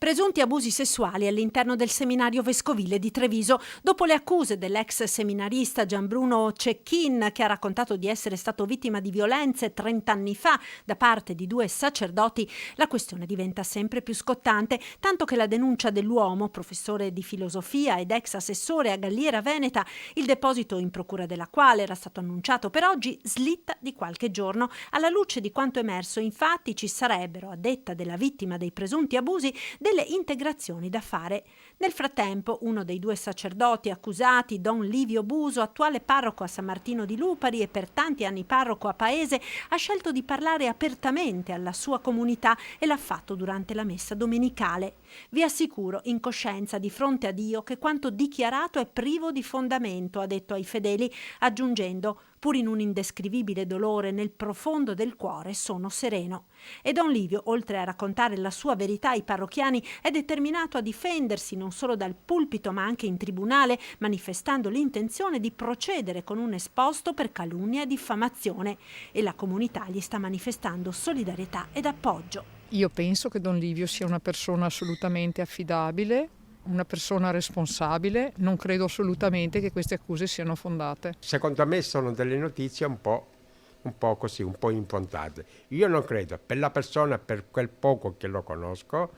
Presunti abusi sessuali all'interno del seminario vescovile di Treviso. Dopo le accuse dell'ex seminarista Gianbruno Cecchin, che ha raccontato di essere stato vittima di violenze 30 anni fa da parte di 2 sacerdoti, la questione diventa sempre più scottante, tanto che la denuncia dell'uomo, professore di filosofia ed ex assessore a Galliera Veneta, il deposito in procura della quale era stato annunciato per oggi, slitta di qualche giorno. Alla luce di quanto emerso, infatti, ci sarebbero, a detta della vittima dei presunti abusi, delle integrazioni da fare. Nel frattempo, uno dei 2 sacerdoti accusati, Don Livio Buso, attuale parroco a San Martino di Lupari e per tanti anni parroco a Paese, ha scelto di parlare apertamente alla sua comunità e l'ha fatto durante la messa domenicale. Vi assicuro, in coscienza di fronte a Dio, che quanto dichiarato è privo di fondamento, ha detto ai fedeli, aggiungendo: pur in un indescrivibile dolore nel profondo del cuore sono sereno. E Don Livio, oltre a raccontare la sua verità ai parrocchiani, è determinato a difendersi non solo dal pulpito ma anche in tribunale, manifestando l'intenzione di procedere con un esposto per calunnia e diffamazione. E la comunità gli sta manifestando solidarietà ed appoggio. Io penso che Don Livio sia una persona assolutamente affidabile, una persona responsabile. Non credo assolutamente che queste accuse siano fondate. Secondo me sono delle notizie un po' così, un po' improntate. Io non credo, per la persona, per quel poco che lo conosco,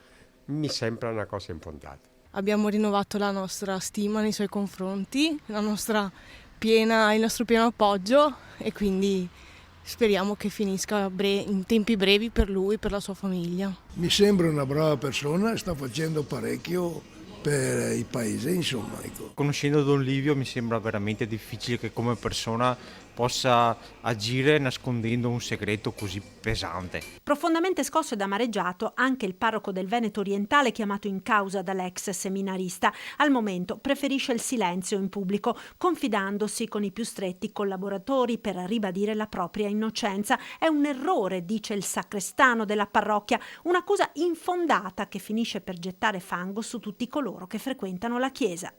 mi sembra una cosa infondata. Abbiamo rinnovato la nostra stima nei suoi confronti, il nostro pieno appoggio, e quindi speriamo che finisca in tempi brevi per lui e per la sua famiglia. Mi sembra una brava persona, sta facendo parecchio per il paese, insomma. Ecco. Conoscendo Don Livio mi sembra veramente difficile che come persona possa agire nascondendo un segreto così pesante. Profondamente scosso ed amareggiato anche il parroco del Veneto orientale chiamato in causa dall'ex seminarista. Al momento preferisce il silenzio in pubblico, confidandosi con i più stretti collaboratori per ribadire la propria innocenza. È un errore, dice il sacrestano della parrocchia, un'accusa infondata che finisce per gettare fango su tutti coloro che frequentano la chiesa.